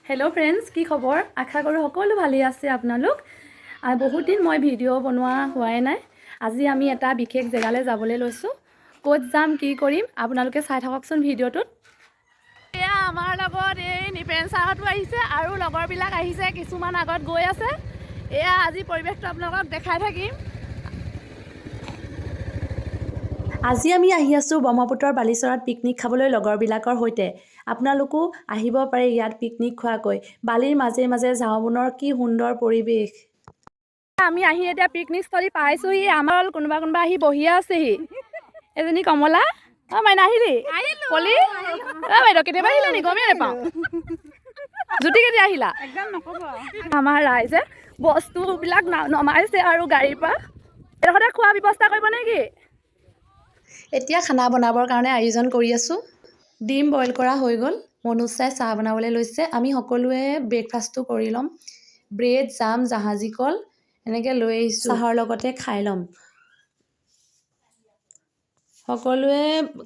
Hello friends की खबर आशा करूँ सकलो भाले आछे आपनालोक बहुत दिन मैं भिडिओ बनवा हुआई नाई আজি आमी एटा विशेष जगाले जाबले लैसो कत जाम की करिम आपनालोके चाइ थाककचोन भिडिओटोत एया आमार लगत ए निपेन साहतो आहिसे आरु लगरबिलाक आहिसे किछुमान आगत गय आछे एया আজি परिवेशটো आपनालोকক देखाइ থাকিম আজি আমি আহি আছো ব্ৰহ্মপুত্ৰৰ বালিচৰত পিকনিক খাবলৈ লগৰবিলাকৰ সৈতে আপোনালোকো আহিব পাৰে ইয়াত পিকনিক খোৱাকৈ বালিৰ মাজে মাজে ঝাওবনৰ কি সুন্দৰ পৰিবেশ আমি আহি এতিয়া পিকনিক স্থলী পাইছোহি আমাৰ কোনোবা কোনোবা আহি বহি আছেহি এজনী কমলা অ মাইনা আহিলি পলি অ বাইদেউ কেতিয়াবা আহিলা নি গমেই নাপাওঁ জুতি কেতিয়া আহিলা একদম নকব আমাৰ ৰাইজে বস্তুবিলাক নমাইছে আৰু গাড়ীৰ পৰা এডোখৰতে খোৱা ব্যৱস্থা কৰিব নেকি এতিয়া খানা বনাবৰ কাৰণে আয়োজন কৰি আছো ডিম বইল কৰা হৈ গ'ল মনুজ চাই চাহ বনাবলৈ লৈছে আমি সকলোৱে ব্ৰেকফাষ্টটো কৰি ল'ম ব্ৰেড জাম জাহাজী কল এনেকৈ লৈ আহিছোঁ চাহৰ লগতে খাই ল'ম সকলোৱে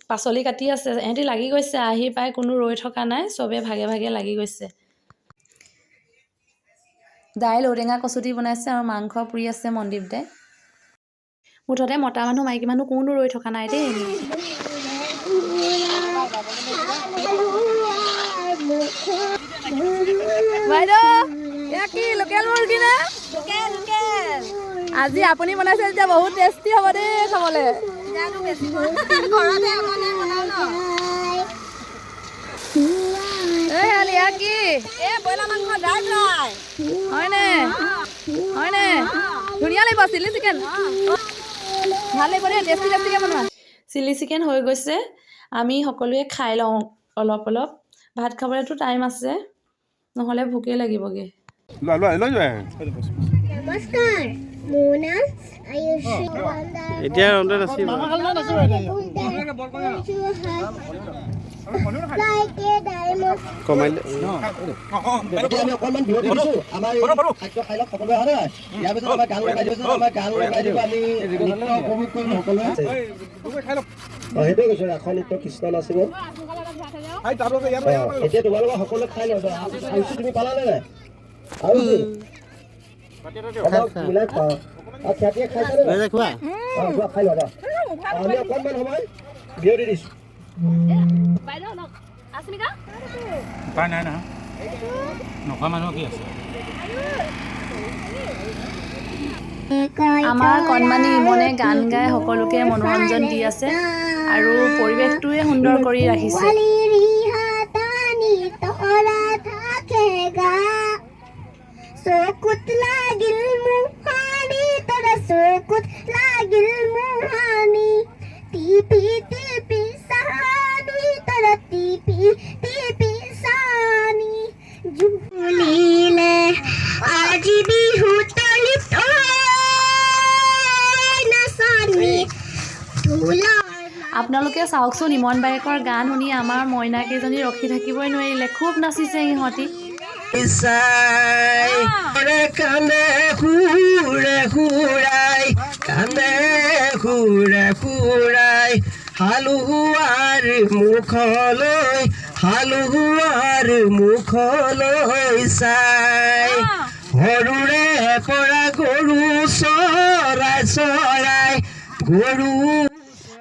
পাচলি কাটি আছে এহেঁতি লাগি গৈছে আহি পাই কোনো ৰৈ থকা নাই চবে ভাগে ভাগে লাগি গৈছে দাইল ঔটেঙা কচুটি বনাইছে আৰু মাংস পুৰি আছে মনদীপ দে মুঠতে মতা মানুহ মাইকী মানুহ কোনো ৰৈ থকা নাই দেই বাইদেউ এয়া কি লোকেল মুৰ্গী না লোকেল লোকেল আজি আপুনি বনাইছে যে বহুত টেষ্টি হ'ব দেই খাবলৈ জানো বেছি ঘৰতে আপুনি বনাও ন এই আলি এয়া কি এ বইলা মাংস ড্ৰাই ফ্ৰাই হয়নে ধুনীয়া লাগিব চিলি চিকেন ভাল লাগিব দেই টেষ্টি টেষ্টিকৈ বনোৱা চিলি চিকেন হৈ গৈছে আমি সকলোৱে খাই লওঁ অলপ অলপ ভাত খাবলৈতো টাইম আছে নহ'লে ভোকে লাগিবগে নমস্কাৰ মোনা আয়ুষী এতিয়া ৰন্ধন আছে কমাই আমি অকণমান বিৰত দিছো আমাৰ খাদ্য খাই লওক সকলোৱে হয় নহয় ইয়াৰ পিছত আমাৰ গান লগাই দিছোঁ আমাৰ গান লগাই দিব আমি নৃত্য উপভোগ কৰিম সকলোৱে সেইটোৱে কৈছোঁ ৰাস নৃত্য কৃষ্ণ নাচিব এতিয়া তোমালোকৰ সকলোৱে খাই লওক আয়ুষী তুমি পালানে নাই আৰু মিলাই খোৱা আৰু খ্যাতিয়ে খাইছানে খোৱা খাই লোৱা আমি অকণমান সময় বিৰতি দিছোঁ উপায় নাই নহয় নোখোৱা মানুহ কি আছে আমাৰ কণমানি ইমনে গান গাই সকলোকে মনোৰঞ্জন দি আছে আৰু পৰিৱেশটোৱে সুন্দৰ কৰি ৰাখিছে চকুত লাগিল মুহানি তোৰ চকুত লাগিল মুহানি টিপি টিপি চানি তোৰ টিপি টিপি চানি জুলিলে আজি বিহু তলিত নাচানি আপোনালোকে চাওকচোন ইমন বায়েকৰ গান শুনি আমাৰ মইনাকেইজনী ৰখি থাকিবই নোৱাৰিলে খুব নাচিছে ইহঁতি কান্দে সুৰে সুৰাই কান্দে সুৰে সুৰাই হালোৱাৰ মুখলৈ চাই সৰুৰে পৰা গৰু চৰাই চৰাই গৰু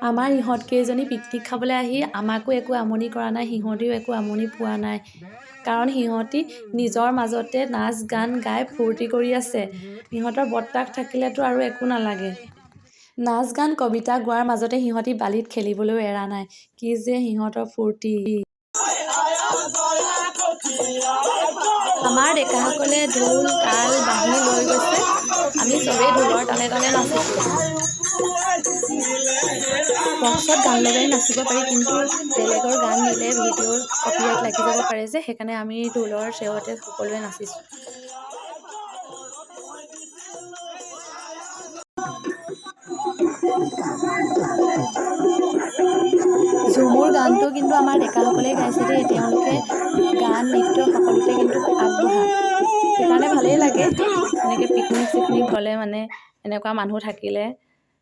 আমাৰ ইহঁতকেইজনী পিকনিক খাবলৈ আহি আমাকো একো আমনি কৰা নাই সিহঁতেও একো আমনি পোৱা নাই কাৰণ সিহঁতি নিজৰ মাজতে নাচ গান গাই ফূৰ্তি কৰি আছে সিহঁতৰ বৰ্তাক থাকিলেতো আৰু একো নালাগে নাচ গান কবিতা গোৱাৰ মাজতে সিহঁতি বালিত খেলিবলৈও এৰা নাই কি যে সিহঁতৰ ফূৰ্তি আমাৰ ডেকাসকলে ঢোল তাল বাঁহী লৈ গৈছে আমি চবেই ঢোলৰ তালে তালে নাচিছোঁ বক্সত গান লগাই নাচিব পাৰি কিন্তু বেলেগৰ গান দিলে ভিডিঅ'ৰ কপিৰাইট লাগি যাব পাৰে যে সেইকাৰণে আমি ঢোলৰ চেৱতে সকলোৱে নাচিছোঁ ঝুমুৰ গানটো কিন্তু আমাৰ ডেকাসকলে গাইছে দেই তেওঁলোকে গান নৃত্য সকলোতে কিন্তু আগবঢ়া সেইকাৰণে ভালেই লাগে এনেকৈ পিকনিক চিকনিক গ'লে মানে এনেকুৱা মানুহ থাকিলে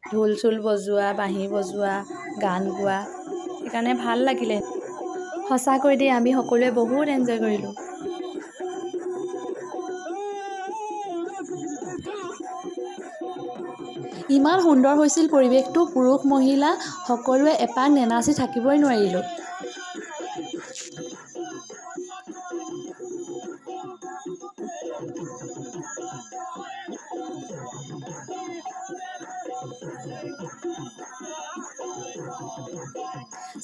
ঢোল চোল বজোৱা বাঁহী বজোৱা গান গোৱা সেইকাৰণে ভাল লাগিলে সঁচাকৈ দেই আমি সকলোৱে বহুত এনজয় কৰিলোঁ ইমান সুন্দৰ হৈছিল পৰিৱেশটো, পুৰুষ মহিলা সকলোৱে এপাক নেনাচি থাকিবই নোৱাৰিলোঁ।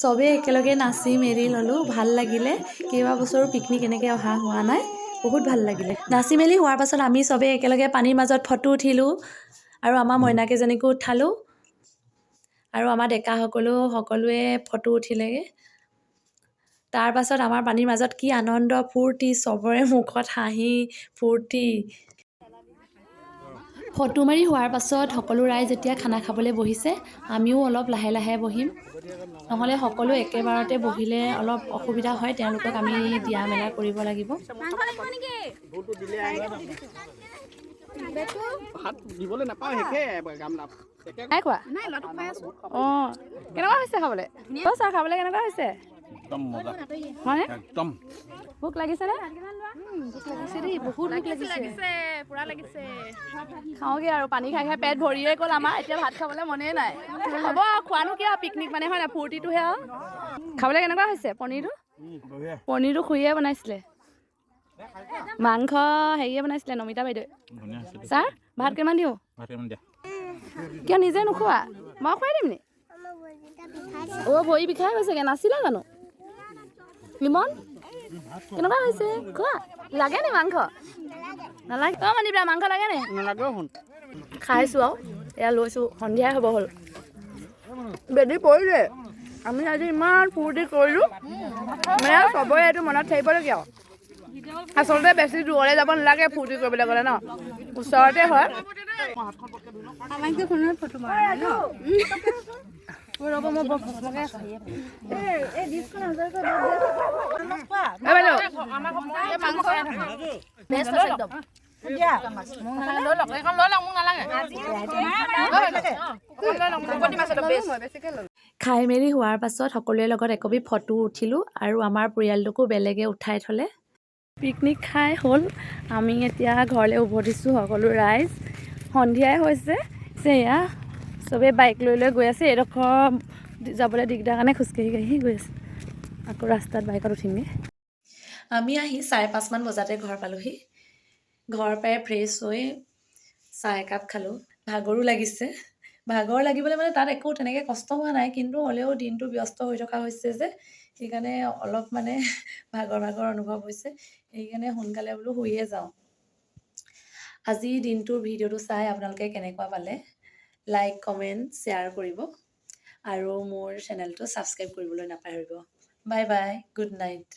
চবেই একেলগে নাচি মেলি ল'লোঁ, ভাল লাগিলে। কেইবা বছৰো পিকনিক এনেকৈ অহা হোৱা নাই, বহুত ভাল লাগিলে। নাচি মেলি হোৱাৰ পাছত আমি চবেই একেলগে পানীৰ মাজত ফটো উঠিলোঁ আৰু আমাৰ মইনাকেইজনীকো উঠালোঁ আৰু আমাৰ সকলোৱে ফটো উঠিলেগৈ। তাৰ পাছত আমাৰ পানীৰ মাজত কি আনন্দ ফূৰ্তি, চবৰে মুখত হাঁহি ফূৰ্তি। ফটো মাৰি হোৱাৰ পাছত সকলো ৰাইজ যেতিয়া খানা খাবলৈ বহিছে, আমিও অলপ লাহে লাহে বহিম, নহ'লে সকলো একেবাৰতে বহিলে অলপ অসুবিধা হয়, তেওঁলোকক আমি দিয়া মেলা কৰিব লাগিব। অঁ কেনেকুৱা হৈছে খাবলৈ? চাহ খাবলৈ কেনেকুৱা হৈছে? একদম মজা, মানে একদম। ভোক লাগিছেনে? ভোক লাগিছে দেই, বহুত ভোক লাগিছে, পুৰা লাগিছে। খাওঁগৈ আৰু পানী খাই খাই পেট ভৰিয়ে গ'ল আমাৰ, এতিয়া ভাত খাবলৈ মনেই নাই। হ'ব খোৱানো কি আৰু, পিকনিক মানে হয় নাই, ফূৰ্তিটোহে আৰু। খাবলৈ কেনেকুৱা হৈছে পনীৰটো খুৰীয়ে বনাইছিলে, মাংস হেৰিয়ে বনাইছিলে নমিতা বাইদেৱে। ছাৰ ভাত কিমান দিওঁ? কিয় নিজে নোখোৱা? মই খুৱাই দিম নি? অ' ভৰি বিষাই গৈছেগৈ, নাছিলা জানো? লিমন কেনেকুৱা হৈছে খোৱা? লাগে নি মাংস? নালাগে। অ' মনিবা মাংস লাগে নি? নালাগে। খাইছোঁ আৰু এয়া লৈছোঁ, সন্ধিয়াই হ'ব হ'ল। বেদি পৰিলে, আমি আজি ইমান ফূৰ্তি কৰিলোঁ, মানে চবৰে এইটো মনত থাকিবলগীয়া আৰু। আচলতে বেছি দূৰলৈ যাব নালাগে ফূৰ্তি কৰিবলৈ গ'লে ন, ওচৰতে হয়। খাই মেলি হোৱাৰ পাছত সকলোৰে লগত একপি ফটো উঠিলোঁ আৰু আমাৰ পৰিয়ালটোকো বেলেগে উঠাই থ'লে। পিকনিক খাই হ'ল, আমি এতিয়া ঘৰলৈ উভতিছোঁ সকলো ৰাইজ। সন্ধিয়াই হৈছে, এয়া চবেই বাইক লৈ লৈ গৈ আছে, এইডোখৰ যাবলৈ দিগদাৰ কাৰণে খোজকাঢ়ি গৈ আছে। আকৌ ৰাস্তাত বাইকত উঠিমগৈ। আমি আহি 5:30মান বজাতে ঘৰ পালোহি। ঘৰ পাই ফ্ৰেছ হৈ চাহ একাপ খালোঁ। ভাগৰো লাগিছে, ভাগৰ লাগিবলৈ মানে তাত একো তেনেকৈ কষ্ট হোৱা নাই, কিন্তু হ'লেও দিনটো ব্যস্ত হৈ থকা হৈছে যে, সেইকাৰণে অলপ মানে ভাগৰ অনুভৱ হৈছে, সেইকাৰণে সোনকালে বোলো শুইয়ে যাওঁ। আজি দিনটোৰ ভিডিঅ'টো চাই আপোনালোকে কেনেকুৱা পালে, লাইক কমেণ্ট শ্বেয়াৰ কৰিব আৰু মোৰ চেনেলটো ছাবস্ক্ৰাইব কৰিবলৈ নাপাহৰিব। Bye bye, good night.